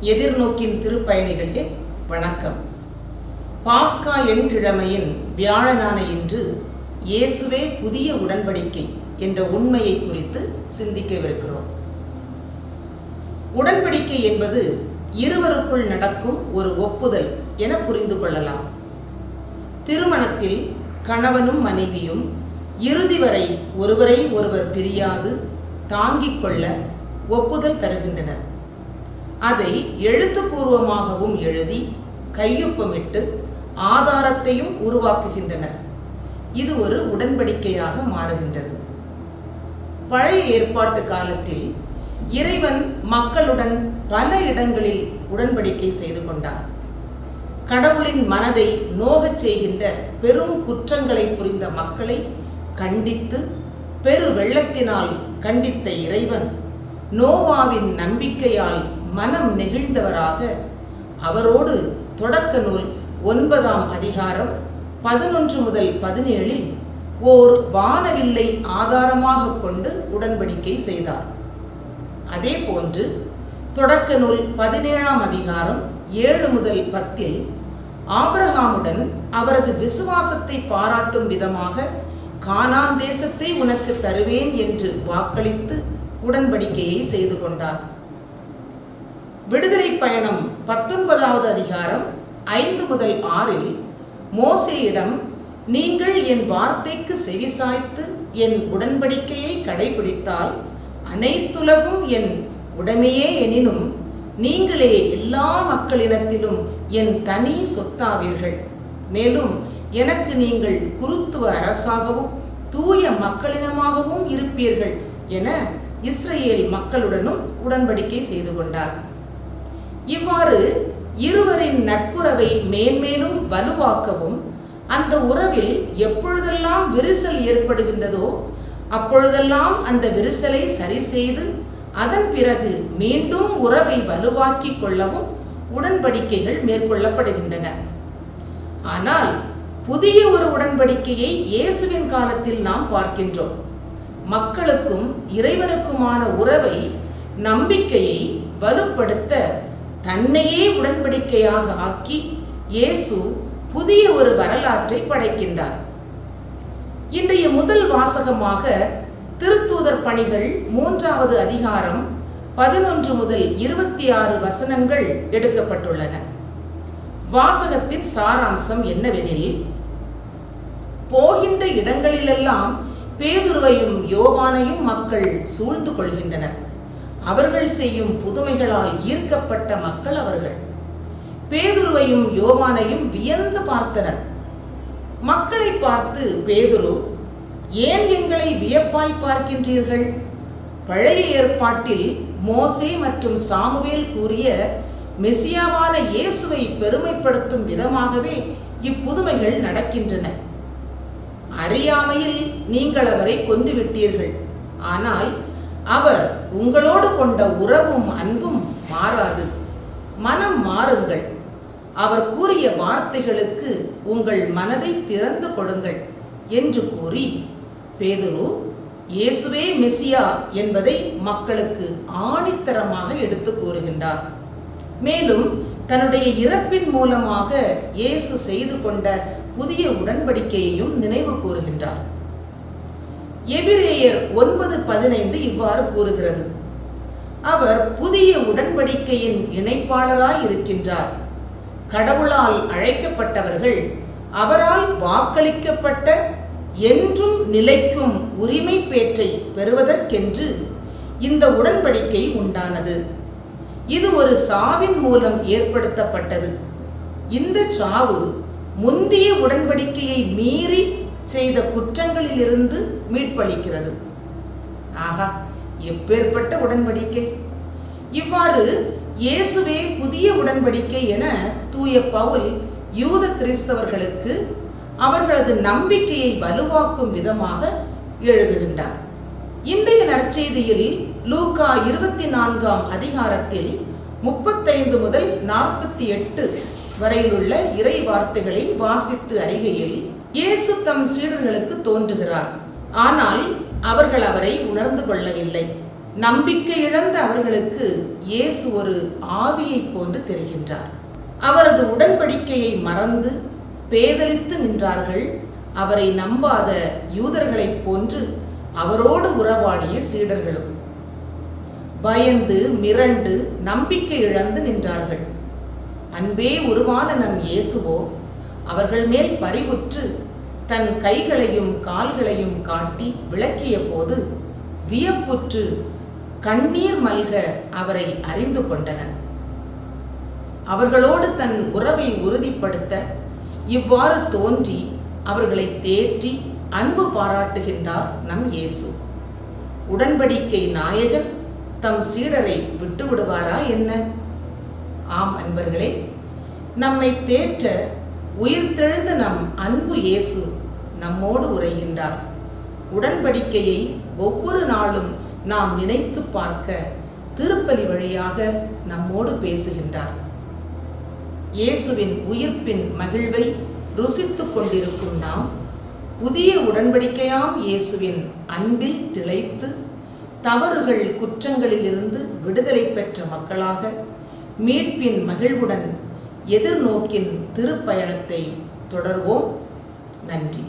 எதிர்நோக்கின் திருப்பயணிகளே வணக்கம். பாஸ்கா எண்கிழமையின் வியாழனான இன்று இயேசுவே புதிய உடன்படிக்கை என்ற உண்மையை குறித்து சிந்திக்கவிருக்கிறோம். உடன்படிக்கை என்பது இருவருக்குள் நடக்கும் ஒரு ஒப்புதல் என புரிந்து கொள்ளலாம். திருமணத்தில் கணவனும் மனைவியும் இறுதி வரை ஒருவரை ஒருவர் பிரியாது தாங்கிக் கொள்ள ஒப்புதல் தருகின்றனர். அதை எழுத்துப்பூர்வமாகவும் எழுதி கையொப்பமிட்டு ஆதாரத்தையும் உருவாக்குகின்றனர். இது ஒரு உடன்படிக்கையாக மாறுகின்றது. பழைய ஏற்பாட்டு காலத்தில் இறைவன் மக்களுடன் பல இடங்களில் உடன்படிக்கை செய்து கொண்டார். கடவுளின் மனதை நோகச் செய்கின்ற பெரும் குற்றங்களை புரிந்த மக்களை கண்டித்து பெரு வெள்ளத்தினால் கண்டித்த இறைவன் நோவாவின் நம்பிக்கையால் மனம் நெகிழ்ந்தவராக அவரோடு தொடக்க நூல் 9ஆம் அதிகாரம் 11 முதல் 17 ஓர் வானவில்லை ஆதாரமாக கொண்டு உடன்படிக்கை செய்தார். அதே போன்று தொடக்க நூல் 17ஆம் அதிகாரம் 7 முதல் 10 ஆபிரகாமுடன் அவரது விசுவாசத்தை பாராட்டும் விதமாக கானான் தேசத்தை உனக்கு தருவேன் என்று வாக்களித்து உடன்படிக்கையை செய்து கொண்டார். விடுதலை பயணம் 19வது அதிகாரம் 5 முதல் 6 மோசேயிடம் நீங்கள் என் வார்த்தைக்கு செவிசாய்த்து என் உடன்படிக்கையை கடைபிடித்தால் அனைத்துலகும் என் உடைமையே எனினும் நீங்களே எல்லா மக்களிடத்திலும் என் தனி சொத்தாவீர்கள். மேலும் எனக்கு நீங்கள் குருத்துவ அரசாகவும் தூய மக்களினமாகவும் இருப்பீர்கள் என இஸ்ரேல் மக்களுடனும் உடன்படிக்கை செய்து கொண்டார். இவ்வாறு இருவரின் நட்புறவை மேன்மேலும் வலுவாக்கவும் அந்த உறவில் எப்பொழுதெல்லாம் விரிசல் ஏற்படுகின்றதோ அப்பொழுதெல்லாம் அந்த விரிசலை சரி செய்து அதன் பிறகு மீண்டும் உறவை வலுவாக்கி கொள்ளவும் உடன்படிக்கைகள் மேற்கொள்ளப்படுகின்றன. ஆனால் புதிய ஒரு உடன்படிக்கையை இயேசுவின் காலத்தில் நாம் பார்க்கின்றோம். மக்களுக்கும் இறைவனுக்குமான உறவை நம்பிக்கையை வலுப்படுத்த தன்னையே உடன்படிக்கையாக ஆக்கி இயேசு புதிய ஒரு வரலாற்றை படைக்கின்றார். இன்றைய முதல் வாசகமாக திருத்தூதர் பணிகள் 3வது அதிகாரம் 11 முதல் 26 வசனங்கள் எடுக்கப்பட்டுள்ளன. வாசகத்தின் சாராம்சம் என்னவெனில், போகின்ற இடங்களிலெல்லாம் பேதுருவையும் யோவானையும் மக்கள் சூழ்ந்து கொள்கின்றனர். அவர்கள் செய்யும் புதுமைகளால் ஈர்க்கப்பட்ட மக்கள் அவர்கள். பேதுருவையும் யோவானையும் வியந்து பார்த்தனர். மக்களை பார்த்து பேதுரு, ஏன் எங்களை வியப்பாய் பார்க்கின்றீர்கள்? பழைய ஏற்பாட்டில் மோசே மற்றும் சாமுவேல் கூறிய மெசியாவான இயேசுவை பெருமைப்படுத்தும் விதமாகவே இப்புதுமைகள் நடக்கின்றன. அறியாமையில் நீங்கள் அவரை கொன்றுவிட்டீர்கள். ஆனால் அவர் உங்களோடு கொண்ட உறவும் அன்பும் மாறாது. மனம் மாறுங்கள். அவர் கூறிய வார்த்தைகளுக்கு உங்கள் மனதை திறந்து கொடுங்கள் என்று கூறி பேதுரு இயேசுவே மெசியா என்பதை மக்களுக்கு ஆணித்தரமாக எடுத்து கூறுகின்றார். மேலும் தன்னுடைய இறப்பின் மூலமாக இயேசு செய்து கொண்ட புதிய உடன்படிக்கையையும் நினைவு கூறுகின்றார். எபிரேயர் 9:15 இவ்வாறு கூறுகிறது, அவர் புதிய உடன்படிக்கையின் இணைப்பாளராய் இருக்கின்றார். கடவுளால் அழைக்கப்பட்டவர்கள் அவரால் வாக்களிக்கப்பட்ட என்றும் நிலைக்கும் உரிமை பேற்றை பெறுவதற்கென்று இந்த உடன்படிக்கை உண்டானது. இது ஒரு சாவின் மூலம் ஏற்படுத்தப்பட்டது. இந்த சாவு முந்திய உடன்படிக்கையை மீறி செய்த குற்றங்களிலிருந்து மீட்பளிக்கிறது. ஆகா, எப்பேற்பட்ட உடன்படிக்கை! இவ்வாறு இயேசுவே புதிய உடன்படிக்கை என தூய பவுல் யூத கிறிஸ்தவர்களுக்கு அவர்களது நம்பிக்கையை வலுவாக்கும் விதமாக எழுதுகின்றார். இன்றைய நற்செய்தியில் லூக்கா 24ஆம் அதிகாரத்தில் 35 முதல் 48 வரையிலுள்ள இறை வார்த்தைகளை வாசித்து அறிகையில் இயேசு தம் சீடர்களுக்கு தோன்றுகிறார். ஆனால் அவர்கள் அவரை உணர்ந்து கொள்ளவில்லை. நம்பிக்கை இழந்த அவர்களுக்கு இயேசு ஒரு ஆவியைப் போன்று தெரிகின்றார். அவரது உடன்படிக்கையை மறந்து பேதலித்து நின்றார்கள். அவரை நம்பாத யூதர்களைப் போன்று அவரோடு உறவாடிய சீடர்களும் பயந்து மிரண்டு நம்பிக்கை இழந்து நின்றார்கள். அன்பே உருவான நம் இயேசுவோ அவர்கள் மேல் பரிவுற்று தன் கைகளையும் கால்களையும் காட்டி விளக்கிய போது வியப்புற்று கண்ணீர் மல்க அவரை அறிந்து கொண்டனர். அவர்களோடு தன் உறவை உறுதிப்படுத்த இவ்வாறு தோன்றி அவர்களை தேற்றி அன்பு பாராட்டுகின்றார் நம் இயேசு. உடன்படிக்கை நாயகன் தம் சீடரை விட்டுவிடுவாரா என்ன? ஆம் அன்பர்களே, நம்மை தேற்ற உயிர்த்தெழுந்த நம் அன்பு இயேசு நம்மோடு உரைகின்றார். உடன்படிக்கையை ஒவ்வொரு நாளும் நாம் நினைத்து பார்க்க திருப்பலி வழியாக நம்மோடு பேசுகின்றார். இயேசுவின் உயிர்ப்பின் மகிழ்வை ருசித்துக் கொண்டிருக்கும் நாம் புதிய உடன்படிக்கையாம் இயேசுவின் அன்பில் திளைத்து தவறுகள் குற்றங்களிலிருந்து விடுதலை பெற்ற மக்களாக மீட்பின் மகிழ்வுடன் எதிர்நோக்கின் திருப்பயணத்தை தொடர்வோம். நன்றி.